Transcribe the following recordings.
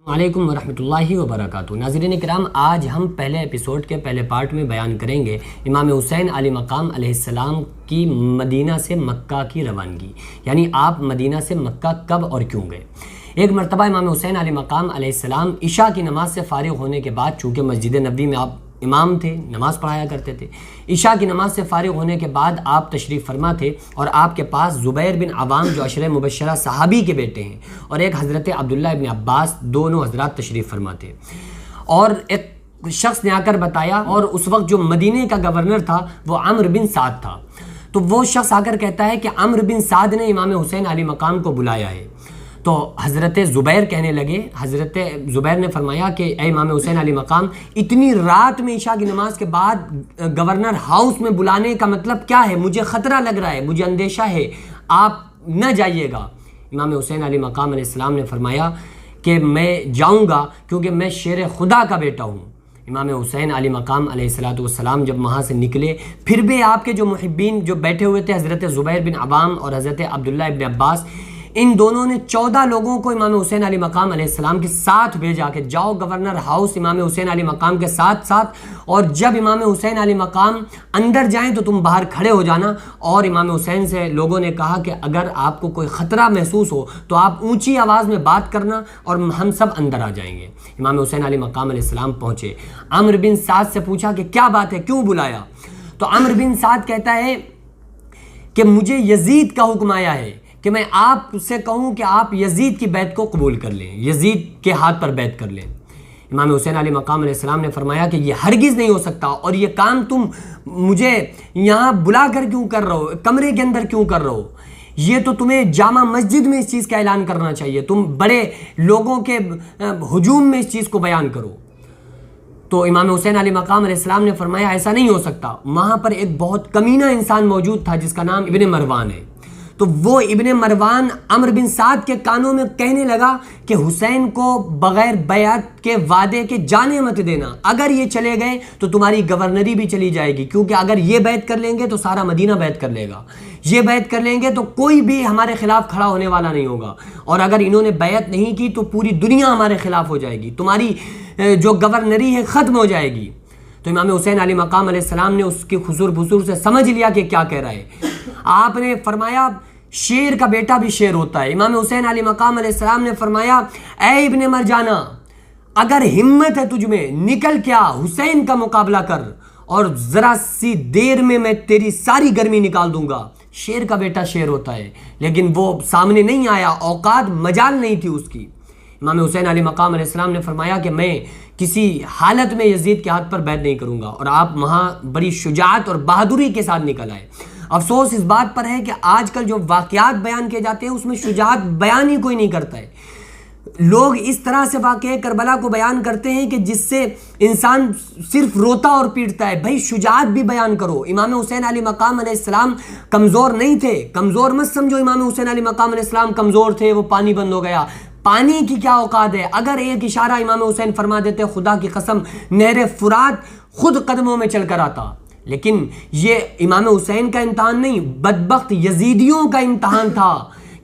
علیکم ورحمۃ اللہ وبرکاتہ۔ ناظرین کرام، آج ہم پہلے ایپیسوڈ کے پہلے پارٹ میں بیان کریں گے امام حسین علیہ مقام علیہ السلام کی مدینہ سے مکہ کی روانگی، یعنی آپ مدینہ سے مکہ کب اور کیوں گئے۔ ایک مرتبہ امام حسین علیہ مقام علیہ السلام عشاء کی نماز سے فارغ ہونے کے بعد، چونکہ مسجد نبوی میں آپ امام تھے، نماز پڑھایا کرتے تھے، عشاء کی نماز سے فارغ ہونے کے بعد آپ تشریف فرما تھے اور آپ کے پاس زبیر بن عوام جو عشرہ مبشرہ صحابی کے بیٹے ہیں اور ایک حضرت عبداللہ ابن عباس، دونوں حضرات تشریف فرما تھے۔ اور ایک شخص نے آ کر بتایا، اور اس وقت جو مدینے کا گورنر تھا وہ عمرو بن سعد تھا، تو وہ شخص آ کر کہتا ہے کہ عمرو بن سعد نے امام حسین علیہ مقام کو بلایا ہے۔ تو حضرت زبیر کہنے لگے، حضرت زبیر نے فرمایا کہ اے امام حسین علیہ مقام، اتنی رات میں عشاء کی نماز کے بعد گورنر ہاؤس میں بلانے کا مطلب کیا ہے؟ مجھے خطرہ لگ رہا ہے، مجھے اندیشہ ہے، آپ نہ جائیے گا۔ امام حسین علیہ مقام علیہ السلام نے فرمایا کہ میں جاؤں گا کیونکہ میں شیر خدا کا بیٹا ہوں۔ امام حسین علیہ مقام علیہ السلام جب وہاں سے نکلے، پھر بھی آپ کے جو محبین جو بیٹھے ہوئے تھے، حضرت زبیر بن عوام اور حضرت عبداللہ ابن عباس، ان دونوں نے 14 لوگوں کو امام حسین علیہ مقام علیہ السلام کے ساتھ بھیجا کہ جاؤ گورنر ہاؤس امام حسین علیہ مقام کے ساتھ، اور جب امام حسین علیہ مقام اندر جائیں تو تم باہر کھڑے ہو جانا۔ اور امام حسین سے لوگوں نے کہا کہ اگر آپ کو کوئی خطرہ محسوس ہو تو آپ اونچی آواز میں بات کرنا اور ہم سب اندر آ جائیں گے۔ امام حسین علیہ مقام علیہ السلام پہنچے، عمرو بن سعد سے پوچھا کہ کیا بات ہے، کیوں بلایا؟ تو عمرو بن سعد کہتا ہے کہ مجھے یزید کا حکم آیا ہے کہ میں آپ سے کہوں کہ آپ یزید کی بیعت کو قبول کر لیں، یزید کے ہاتھ پر بیعت کر لیں۔ امام حسین علیہ مقام علیہ السلام نے فرمایا کہ یہ ہرگز نہیں ہو سکتا، اور یہ کام تم مجھے یہاں بلا کر کیوں کر رہے ہو، کمرے کے اندر کیوں کر رہے ہو؟ یہ تو تمہیں جامع مسجد میں اس چیز کا اعلان کرنا چاہیے، تم بڑے لوگوں کے ہجوم میں اس چیز کو بیان کرو۔ تو امام حسین علیہ مقام علیہ السلام نے فرمایا ایسا نہیں ہو سکتا۔ وہاں پر ایک بہت کمینہ انسان موجود تھا جس کا نام ابن مروان ہے، تو وہ ابن مروان عمرو بن سعد کے کانوں میں کہنے لگا کہ حسین کو بغیر بیعت کے وعدے کے جانے مت دینا، اگر یہ چلے گئے تو تمہاری گورنری بھی چلی جائے گی، کیونکہ اگر یہ بیعت کر لیں گے تو سارا مدینہ بیعت کر لے گا، یہ بیعت کر لیں گے تو کوئی بھی ہمارے خلاف کھڑا ہونے والا نہیں ہوگا، اور اگر انہوں نے بیعت نہیں کی تو پوری دنیا ہمارے خلاف ہو جائے گی، تمہاری جو گورنری ہے ختم ہو جائے گی۔ تو امام حسین علیہ مقام علیہ السلام نے اس کی خسور بسور سے سمجھ لیا کہ کیا کہہ رہا ہے۔ آپ نے فرمایا شیر کا بیٹا بھی شیر ہوتا ہے۔ امام حسین علیہ مقام علیہ السلام نے فرمایا اے ابن مرجانہ، اگر ہمت ہے تجھ میں، نکل کیا حسین کا مقابلہ کر، اور ذرا سی دیر میں تیری ساری گرمی نکال دوں گا۔ شیر کا بیٹا شیر ہوتا ہے، لیکن وہ سامنے نہیں آیا، اوقات مجال نہیں تھی اس کی۔ امام حسین علیہ مقام علیہ السلام نے فرمایا کہ میں کسی حالت میں یزید کے ہاتھ پر بیعت نہیں کروں گا، اور آپ وہاں بڑی شجاعت اور بہادری کے ساتھ نکل آئے۔ افسوس اس بات پر ہے کہ آج کل جو واقعات بیان کیے جاتے ہیں اس میں شجاعت بیان ہی کوئی نہیں کرتا ہے۔ لوگ اس طرح سے واقعہ کربلا کو بیان کرتے ہیں کہ جس سے انسان صرف روتا اور پیٹتا ہے۔ بھائی شجاعت بھی بیان کرو۔ امام حسین علیہ مقام علیہ السلام کمزور نہیں تھے، کمزور مت سمجھو امام حسین علیہ مقام علیہ السلام کمزور تھے، وہ پانی بند ہو گیا۔ پانی کی کیا اوقات ہے؟ اگر ایک اشارہ امام حسین فرما دیتے، خدا کی قسم نہر فرات خود قدموں میں چل کر آتا۔ لیکن یہ امام حسین کا امتحان نہیں، بدبخت یزیدیوں کا امتحان تھا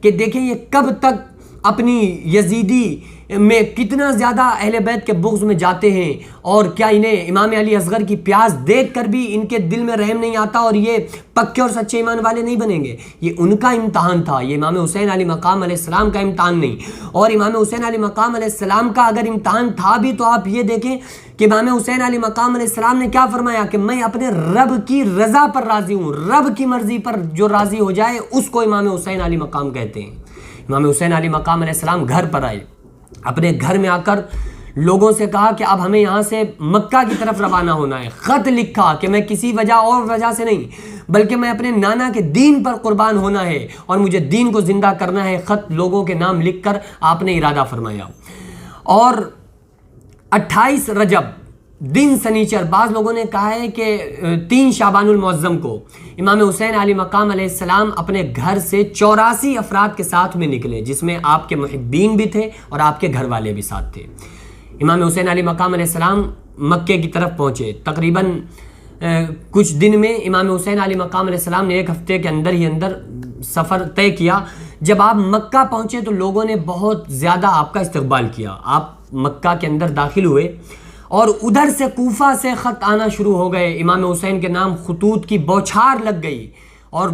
کہ دیکھیں یہ کب تک اپنی یزیدی میں کتنا زیادہ اہل بیت کے بغض میں جاتے ہیں، اور کیا انہیں امام علی اصغر کی پیاس دیکھ کر بھی ان کے دل میں رحم نہیں آتا اور یہ پکے اور سچے ایمان والے نہیں بنیں گے؟ یہ ان کا امتحان تھا، یہ امام حسین علیہ مقام علیہ السلام کا امتحان نہیں۔ اور امام حسین علیہ مقام علیہ السلام کا اگر امتحان تھا بھی تو آپ یہ دیکھیں کہ امام حسین علیہ مقام علیہ السلام نے کیا فرمایا کہ میں اپنے رب کی رضا پر راضی ہوں، رب کی مرضی پر جو راضی ہو جائے اس کو امام حسین علیہ مقام کہتے ہیں۔ امام حسین علیہ مقام علیہ السلام گھر پر آئے، اپنے گھر میں آ کر لوگوں سے کہا کہ اب ہمیں یہاں سے مکہ کی طرف روانہ ہونا ہے۔ خط لکھا کہ میں کسی وجہ سے نہیں بلکہ میں اپنے نانا کے دین پر قربان ہونا ہے اور مجھے دین کو زندہ کرنا ہے۔ خط لوگوں کے نام لکھ کر آپ نے ارادہ فرمایا، اور 28 رجب دن سنیچر، بعض لوگوں نے کہا ہے کہ 3 شعبان المعظم کو امام حسین علیہ مقام علیہ السلام اپنے گھر سے 84 افراد کے ساتھ میں نکلے، جس میں آپ کے محبین بھی تھے اور آپ کے گھر والے بھی ساتھ تھے۔ امام حسین علیہ مقام علیہ السلام مکے کی طرف پہنچے۔ تقریباً کچھ دن میں امام حسین علیہ مقام علیہ السلام نے 1 ہفتے کے اندر ہی سفر طے کیا جب آپ مکہ پہنچے تو لوگوں نے بہت زیادہ آپ کا استقبال کیا. آپ مکہ کے اندر داخل ہوئے اور ادھر سے کوفہ سے خط آنا شروع ہو گئے. امام حسین کے نام خطوط کی بوچھار لگ گئی اور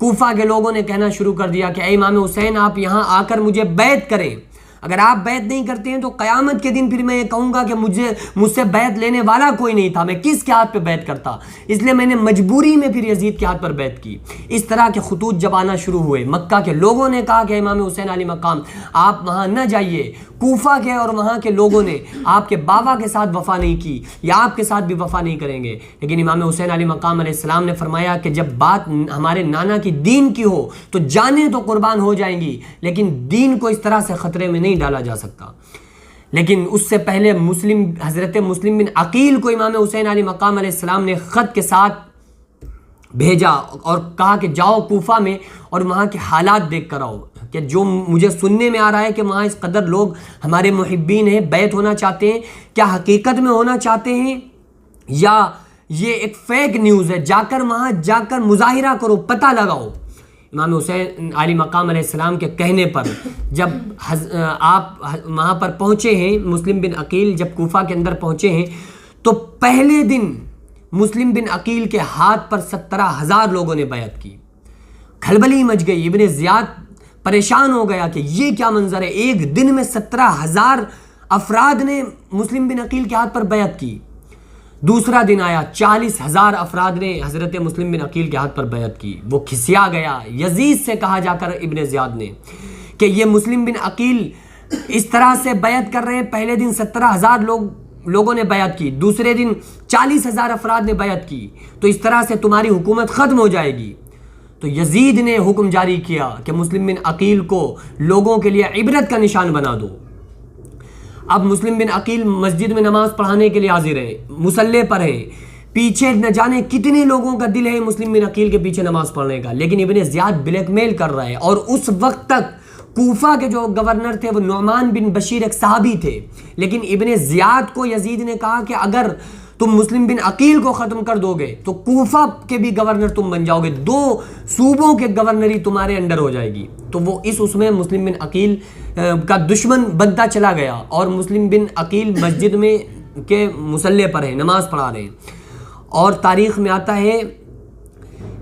کوفہ کے لوگوں نے کہنا شروع کر دیا کہ اے امام حسین آپ یہاں آ کر مجھے بیعت کریں. اگر آپ بیعت نہیں کرتے ہیں تو قیامت کے دن پھر میں یہ کہوں گا کہ مجھ سے بیعت لینے والا کوئی نہیں تھا. میں کس کے ہاتھ پہ بیعت کرتا؟ اس لیے میں نے مجبوری میں پھر یزید کے ہاتھ پر بیعت کی. اس طرح کے خطوط جب آنا شروع ہوئے مکہ کے لوگوں نے کہا کہ امام حسین علی مقام آپ وہاں نہ جائیے. کوفہ کے اور وہاں کے لوگوں نے آپ کے بابا کے ساتھ وفا نہیں کی یا آپ کے ساتھ بھی وفا نہیں کریں گے. لیکن امام حسین علی مقام علیہ السلام نے فرمایا کہ جب بات ہمارے نانا کی دین کی ہو تو جانیں تو قربان ہو جائیں گی لیکن دین کو اس طرح سے خطرے میں نہیں ڈالا جا سکتا. لیکن اس سے پہلے حضرت مسلم بن عقیل کو امام حسین علی مقام علیہ السلام نے خط کے ساتھ بھیجا اور کہا کہ جاؤ کوفہ میں اور وہاں کے حالات دیکھ کر آؤ کہ جو مجھے سننے میں آ رہا ہے کہ وہاں اس قدر لوگ ہمارے محبین ہیں، بیعت ہونا چاہتے ہیں، کیا حقیقت میں ہونا چاہتے ہیں یا یہ ایک فیک نیوز ہے؟ وہاں جا کر مظاہرہ کرو، پتہ لگاؤ. امام حسین علی مقام علیہ السلام کے کہنے پر جب آپ وہاں پر پہنچے ہیں، مسلم بن عقیل جب کوفہ کے اندر پہنچے ہیں تو پہلے دن مسلم بن عقیل کے ہاتھ پر 17,000 لوگوں نے بیعت کی. کھلبلی مچ گئی. ابن زیاد پریشان ہو گیا کہ یہ کیا منظر ہے، ایک دن میں 17,000 افراد نے مسلم بن عقیل کے ہاتھ پر بیعت کی. دوسرا دن آیا 40,000 افراد نے حضرت مسلم بن عقیل کے ہاتھ پر بیعت کی. وہ کھسیا گیا. یزید سے کہا جا کر ابن زیاد نے کہ یہ مسلم بن عقیل اس طرح سے بیعت کر رہے ہیں. پہلے دن 17,000 لوگوں نے بیعت کی، دوسرے دن 40,000 افراد نے بیعت کی، تو اس طرح سے تمہاری حکومت ختم ہو جائے گی. تو یزید نے حکم جاری کیا کہ مسلم بن عقیل کو لوگوں کے لیے عبرت کا نشان بنا دو. اب مسلم بن عقیل مسجد میں نماز پڑھانے کے لیے حاضر ہیں، مصلی پر ہیں. پیچھے نہ جانے کتنے لوگوں کا دل ہے مسلم بن عقیل کے پیچھے نماز پڑھنے کا، لیکن ابن زیاد بلیک میل کر رہا ہے. اور اس وقت تک کوفہ کے جو گورنر تھے وہ نعمان بن بشیر ایک صحابی تھے، لیکن ابن زیاد کو یزید نے کہا کہ اگر تم مسلم بن عقیل کو ختم کر دو گے تو کوفہ کے بھی گورنر تم بن جاؤ گے، 2 صوبوں کے گورنری تمہارے انڈر ہو جائے گی. تو وہ اس میں مسلم بن عقیل کا دشمن بنتا چلا گیا اور مسلم بن عقیل مسجد میں کے مصلی پر ہیں، نماز پڑھا رہے ہیں. اور تاریخ میں آتا ہے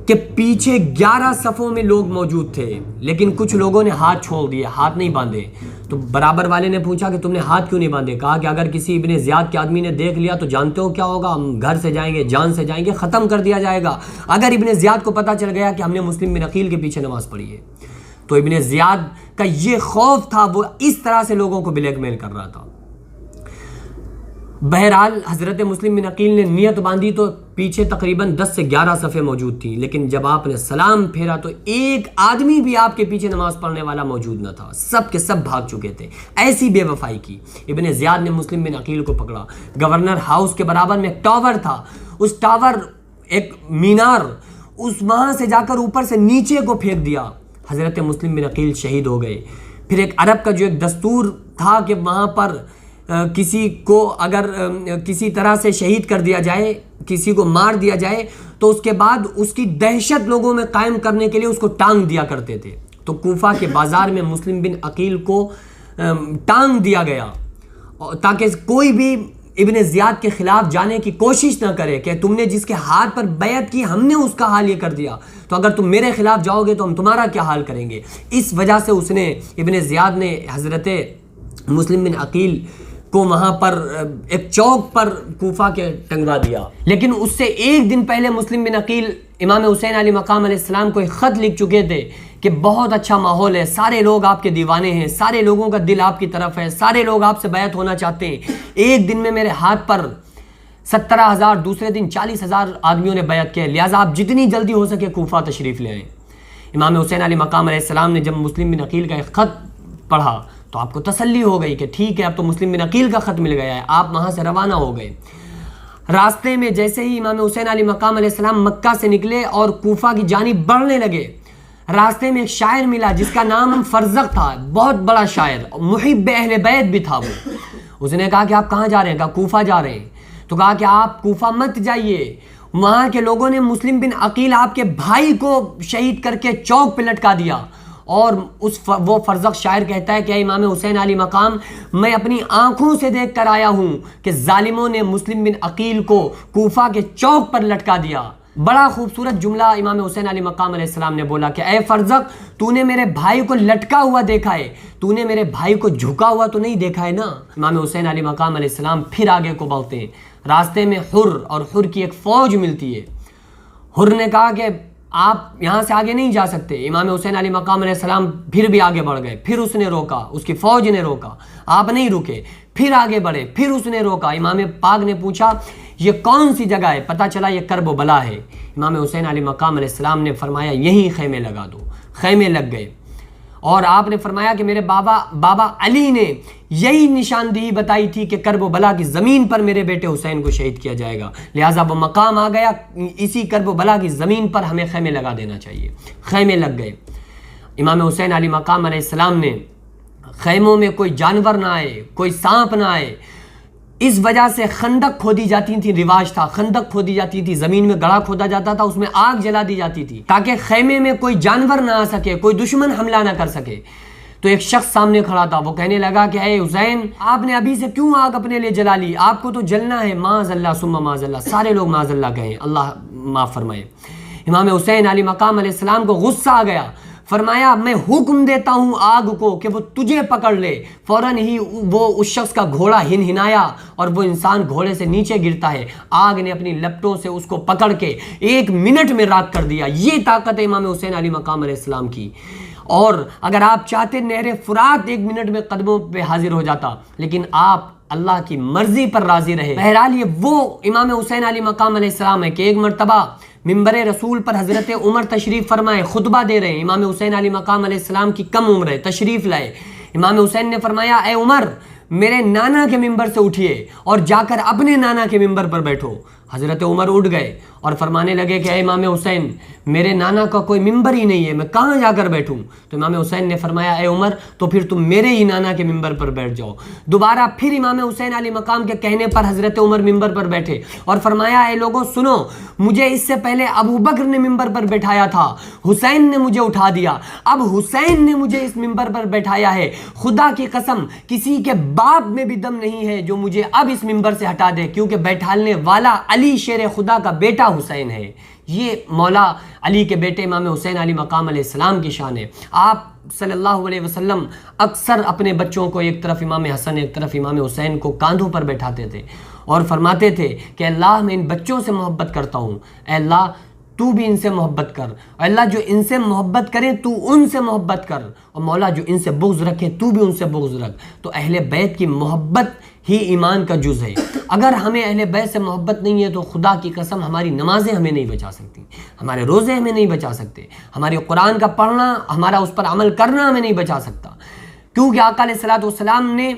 کہ پیچھے 11 صفوں میں لوگ موجود تھے لیکن کچھ لوگوں نے ہاتھ چھوڑ دیے، ہاتھ نہیں باندھے. تو برابر والے نے پوچھا کہ تم نے ہاتھ کیوں نہیں باندھے؟ کہا کہ اگر کسی ابن زیاد کے آدمی نے دیکھ لیا تو جانتے ہو کیا ہوگا، ہم گھر سے جائیں گے، جان سے جائیں گے، ختم کر دیا جائے گا. اگر ابن زیاد کو پتہ چل گیا کہ ہم نے مسلم بن عقیل کے پیچھے نماز پڑھی ہے. تو ابن زیاد کا یہ خوف تھا، وہ اس طرح سے لوگوں کو بلیک میل کر رہا تھا. بہرحال حضرت مسلم بن عقیل نے نیت باندھی تو پیچھے تقریباً 10 سے 11 صفیں موجود تھیں، لیکن جب آپ نے سلام پھیرا تو ایک آدمی بھی آپ کے پیچھے نماز پڑھنے والا موجود نہ تھا. سب کے سب بھاگ چکے تھے. ایسی بے وفائی کی. ابن زیاد نے مسلم بن عقیل کو پکڑا. گورنر ہاؤس کے برابر میں ایک ٹاور تھا، اس ٹاور ایک مینار، وہاں سے جا کر اوپر سے نیچے کو پھینک دیا. حضرت مسلم بن عقیل شہید ہو گئے. پھر ایک عرب کا جو ایک دستور تھا کہ وہاں پر کسی کو اگر کسی طرح سے شہید کر دیا جائے، کسی کو مار دیا جائے تو اس کے بعد اس کی دہشت لوگوں میں قائم کرنے کے لیے اس کو ٹانگ دیا کرتے تھے. تو کوفہ کے بازار میں مسلم بن عقیل کو ٹانگ دیا گیا تاکہ کوئی بھی ابن زیاد کے خلاف جانے کی کوشش نہ کرے کہ تم نے جس کے ہاتھ پر بیعت کی ہم نے اس کا حال یہ کر دیا، تو اگر تم میرے خلاف جاؤ گے تو ہم تمہارا کیا حال کریں گے. اس وجہ سے اس نے ابن زیاد نے حضرت مسلم بن عقیل کو وہاں پر ایک چوک پر کوفہ کے ٹنگوا دیا. لیکن اس سے ایک دن پہلے مسلم بن عقیل امام حسین علی مقام علیہ السلام کو ایک خط لکھ چکے تھے کہ بہت اچھا ماحول ہے، سارے لوگ آپ کے دیوانے ہیں، سارے لوگوں کا دل آپ کی طرف ہے، سارے لوگ آپ سے بیعت ہونا چاہتے ہیں. ایک دن میں میرے ہاتھ پر 17,000، دوسرے دن 40,000 آدمیوں نے بیعت کیا، لہٰذا آپ جتنی جلدی ہو سکے کوفہ تشریف لے آئیں. امام حسین علی مقام علیہ السلام نے جب مسلم بن عقیل کا ایک خط پڑھا تو آپ کو تسلی ہو گئی کہ ٹھیک ہے اب تو مسلم بن عقیل کا خط مل گیا ہے. آپ وہاں سے روانہ ہو گئے. راستے میں جیسے ہی امام حسین علی مقام علیہ السلام مکہ سے نکلے اور کوفہ کی جانب بڑھنے لگے، راستے میں ایک شاعر ملا جس کا نام فرزق تھا، بہت بڑا شاعر، محب اہل بیت بھی تھا. اس نے کہا کہ آپ کہاں جا رہے ہیں؟ کہا کوفہ جا رہے ہیں. تو کہا کہ آپ کوفہ مت جائیے، وہاں کے لوگوں نے مسلم بن عقیل آپ کے بھائی کو شہید کر کے چوک پہ لٹکا دیا اور وہ فرزخ شاعر کہتا ہے کہ اے امام حسین علی مقام، میں اپنی آنکھوں سے دیکھ کر آیا ہوں کہ ظالموں نے مسلم بن عقیل کو کوفہ کے چوک پر لٹکا دیا۔ بڑا خوبصورت جملہ امام حسین علی مقام علیہ السلام نے بولا کہ اے فرزق، تو نے میرے بھائی کو لٹکا ہوا دیکھا ہے، تو نے میرے بھائی کو جھکا ہوا تو نہیں دیکھا ہے نا۔ امام حسین علی مقام علیہ السلام پھر آگے کو بڑھتے ہیں۔ راستے میں حر اور حر کی ایک فوج ملتی ہے۔ حر نے کہا کہ آپ یہاں سے آگے نہیں جا سکتے۔ امام حسین علی مقام علیہ السلام پھر بھی آگے بڑھ گئے، پھر اس نے روکا، اس کی فوج نے روکا، آپ نہیں رکے، پھر آگے بڑھے، پھر اس نے روکا۔ امام پاک نے پوچھا یہ کون سی جگہ ہے؟ پتہ چلا یہ کرب و بلا ہے۔ امام حسین علی مقام علیہ السلام نے فرمایا یہیں خیمے لگا دو۔ خیمے لگ گئے اور آپ نے فرمایا کہ میرے بابا علی نے یہی نشاندہی بتائی تھی کہ کرب و بلا کی زمین پر میرے بیٹے حسین کو شہید کیا جائے گا، لہٰذا وہ مقام آ گیا، اسی کرب و بلا کی زمین پر ہمیں خیمے لگا دینا چاہیے۔ خیمے لگ گئے۔ امام حسین علی مقام علیہ السلام نے خیموں میں کوئی جانور نہ آئے، کوئی سانپ نہ آئے، اس وجہ سے خندق کھودی جاتی تھی، رواج تھا، خندق کھودی جاتی تھی، زمین میں گڑھا کھودا جاتا تھا، اس میں آگ جلا دی جاتی تھی تاکہ خیمے میں کوئی جانور نہ آ سکے، کوئی دشمن حملہ نہ کر سکے۔ تو ایک شخص سامنے کھڑا تھا، وہ کہنے لگا کہ اے حسین، آپ نے ابھی سے کیوں آگ اپنے لیے جلا لی؟ آپ کو تو جلنا ہے۔ معاذ اللہ ثم معاذ اللہ، سارے لوگ معاذ اللہ کہیں، اللہ معاف فرمائے۔ امام حسین علی مقام علیہ السلام کو غصہ آ گیا، فرمایا میں حکم دیتا ہوں آگ کو کہ وہ تجھے پکڑ لے۔ فوراً ہی وہ اس شخص کا گھوڑا ہنہنایا اور وہ انسان گھوڑے سے نیچے گرتا ہے۔ آگ نے اپنی لپٹوں سے اس کو پکڑ کے 1 منٹ میں راکھ کر دیا۔ یہ طاقت ہے امام حسین علی مقام علیہ السلام کی۔ اور اگر آپ چاہتے نہر فرات 1 منٹ میں قدموں پہ حاضر ہو جاتا، لیکن آپ اللہ کی مرضی پر راضی رہے۔ بہرحال یہ وہ امام حسین علی مقام علیہ السلام ہے کہ ایک مرتبہ منبر رسول پر حضرت عمر تشریف فرمائے، خطبہ دے رہے ہیں۔ امام حسین علی مقام علیہ السلام کی کم عمر ہے، تشریف لائے۔ امام حسین نے فرمایا اے عمر، میرے نانا کے ممبر سے اٹھیے اور جا کر اپنے نانا کے ممبر پر بیٹھو۔ حضرت عمر اٹھ گئے اور فرمانے لگے کہ اے امام حسین، میرے نانا کا کوئی ممبر ہی نہیں ہے، میں کہاں جا کر بیٹھوں؟ تو امام حسین نے فرمایا اے عمر، تو پھر تم میرے ہی نانا کے ممبر پر بیٹھ جاؤ۔ دوبارہ پھر امام حسین علی مقام کے کہنے پر حضرت عمر ممبر پر بیٹھے اور فرمایا اے لوگوں سنو، مجھے اس سے پہلے ابو بکر نے ممبر پر بٹھایا تھا، حسین نے مجھے اٹھا دیا، اب حسین نے مجھے اس ممبر پر بٹھایا ہے۔ خدا کی قسم کسی کے باپ میں بھی دم نہیں ہے جو مجھے اب اس ممبر سے ہٹا دے، کیونکہ بیٹھالنے والا علی شیر خدا کا بیٹا حسین ہے۔ یہ مولا علی کے بیٹے امام حسین علی مقام علیہ السلام کی شان ہے۔ آپ صلی اللہ علیہ وسلم اکثر اپنے بچوں کو ایک طرف امام حسن ایک طرف امام حسین کو کاندھوں پر بیٹھاتے تھے اور فرماتے تھے کہ اللہ میں ان بچوں سے محبت کرتا ہوں، اے اللہ تو بھی ان سے محبت کر، اور اللہ جو ان سے محبت کرے تو ان سے محبت کر، اور مولا جو ان سے بغض رکھے تو بھی ان سے بغض رکھ۔ تو اہل بیت کی محبت ہی ایمان کا جز ہے۔ اگر ہمیں اہل بیت سے محبت نہیں ہے تو خدا کی قسم ہماری نمازیں ہمیں نہیں بچا سکتی، ہمارے روزے ہمیں نہیں بچا سکتے، ہماری قرآن کا پڑھنا، ہمارا اس پر عمل کرنا ہمیں نہیں بچا سکتا، کیونکہ آقا علیہ الصلوۃ والسلام نے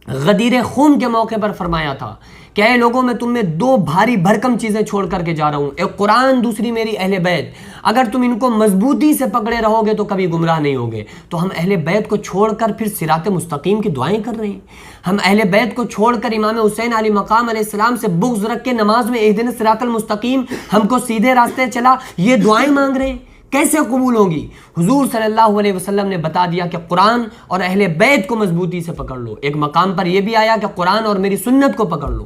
غدیر خون کے موقع پر فرمایا تھا کہ اے لوگوں میں تم میں 2 بھاری بھرکم چیزیں چھوڑ کر کے جا رہا ہوں، ایک قرآن، دوسری میری اہل بیت۔ اگر تم ان کو مضبوطی سے پکڑے رہو گے تو کبھی گمراہ نہیں ہوگے۔ تو ہم اہل بیت کو چھوڑ کر پھر صراط مستقیم کی دعائیں کر رہے ہیں، ہم اہل بیت کو چھوڑ کر امام حسین علی مقام علیہ السلام سے بغض رکھ کے نماز میں اہدنا الصراط المستقیم، ہم کو سیدھے راستے چلا، یہ دعائیں مانگ رہے ہیں، کیسے قبول ہوگی؟ حضور صلی اللہ علیہ وسلم نے بتا دیا کہ قرآن اور اہل بیت کو مضبوطی سے پکڑ لو۔ ایک مقام پر یہ بھی آیا کہ قرآن اور میری سنت کو پکڑ لو۔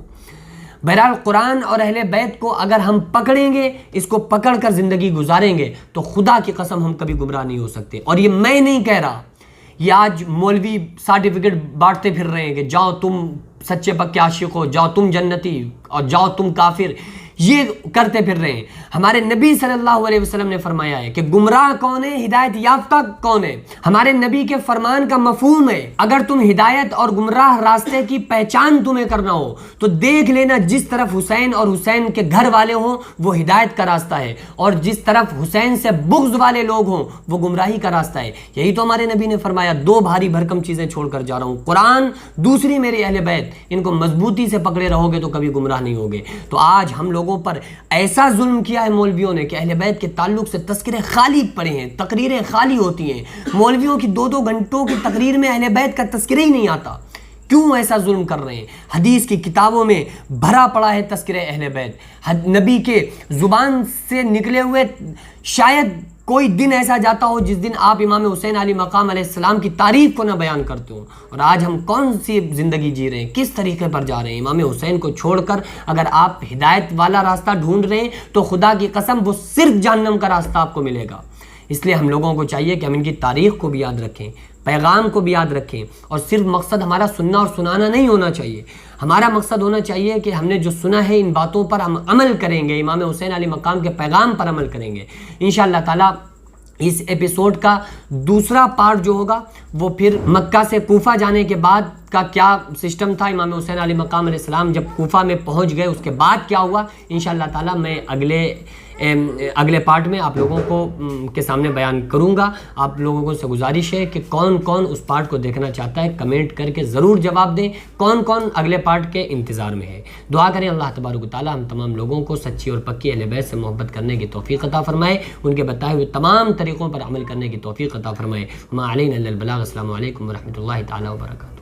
بہرحال قرآن اور اہل بیت کو اگر ہم پکڑیں گے، اس کو پکڑ کر زندگی گزاریں گے تو خدا کی قسم ہم کبھی گمراہ نہیں ہو سکتے۔ اور یہ میں نہیں کہہ رہا، یہ آج مولوی سرٹیفکیٹ بانٹتے پھر رہے ہیں کہ جاؤ تم سچے پکے عاشق ہو، جاؤ تم جنتی اور جاؤ تم کافر، یہ کرتے پھر رہے ہیں۔ ہمارے نبی صلی اللہ علیہ وسلم نے فرمایا ہے کہ گمراہ کون ہے، ہدایت یافتہ کون ہے۔ ہمارے نبی کے فرمان کا مفہوم ہے اگر تم ہدایت اور گمراہ راستے کی پہچان تمہیں کرنا ہو تو دیکھ لینا جس طرف حسین اور حسین کے گھر والے ہوں وہ ہدایت کا راستہ ہے، اور جس طرف حسین سے بغض والے لوگ ہوں وہ گمراہی کا راستہ ہے۔ یہی تو ہمارے نبی نے فرمایا 2 بھاری بھرکم چیزیں چھوڑ کر جا رہا ہوں، قرآن، دوسری میری اہل بیت، ان کو مضبوطی سے پکڑے رہو گے تو کبھی گمراہ نہیں ہوگے۔ تو آج ہم لوگوں پر ایسا ظلم کیا ہے مولویوں نے کہ اہل بیت کے تعلق سے تذکرے خالی پڑے ہیں، تقریریں خالی ہوتی ہیں، مولویوں کی 2-2 گھنٹوں کی تقریر میں اہل بیت کا تذکرہ ہی نہیں آتا۔ کیوں ایسا ظلم کر رہے ہیں؟ حدیث کی کتابوں میں بھرا پڑا ہے تذکرہ اہل بیت، نبی کے زبان سے نکلے ہوئے شاید کوئی دن ایسا جاتا ہو جس دن آپ امام حسین علیہ مقام علیہ السلام کی تعریف کو نہ بیان کرتے ہوں۔ اور آج ہم کون سی زندگی جی رہے ہیں، کس طریقے پر جا رہے ہیں؟ امام حسین کو چھوڑ کر اگر آپ ہدایت والا راستہ ڈھونڈ رہے ہیں تو خدا کی قسم وہ صرف جہنم کا راستہ آپ کو ملے گا۔ اس لیے ہم لوگوں کو چاہیے کہ ہم ان کی تاریخ کو بھی یاد رکھیں، پیغام کو بھی یاد رکھیں، اور صرف مقصد ہمارا سننا اور سنانا نہیں ہونا چاہیے۔ ہمارا مقصد ہونا چاہیے کہ ہم نے جو سنا ہے ان باتوں پر ہم عمل کریں گے، امام حسین علیہ مقام کے پیغام پر عمل کریں گے انشاءاللہ تعالیٰ۔ اس ایپیسوڈ کا دوسرا پارٹ جو ہوگا وہ پھر مکہ سے کوفہ جانے کے بعد کا کیا سسٹم تھا، امام حسین علیہ مقام علیہ السلام جب کوفہ میں پہنچ گئے اس کے بعد کیا ہوا، انشاءاللہ تعالیٰ میں اگلے پارٹ میں آپ لوگوں کو کے سامنے بیان کروں گا۔ آپ لوگوں سے گزارش ہے کہ کون کون اس پارٹ کو دیکھنا چاہتا ہے کمنٹ کر کے ضرور جواب دیں، کون کون اگلے پارٹ کے انتظار میں ہے۔ دعا کریں اللہ تبارک و تعالیٰ ہم تمام لوگوں کو سچی اور پکی اہل بیت سے محبت کرنے کی توفیق عطا فرمائے، ان کے بتائے ہوئے تمام طریقوں پر عمل کرنے کی توفیق عطا فرمائے۔ ما علینا الا البلاغ۔ السلام علیکم ورحمۃ اللہ تعالیٰ وبرکاتہ۔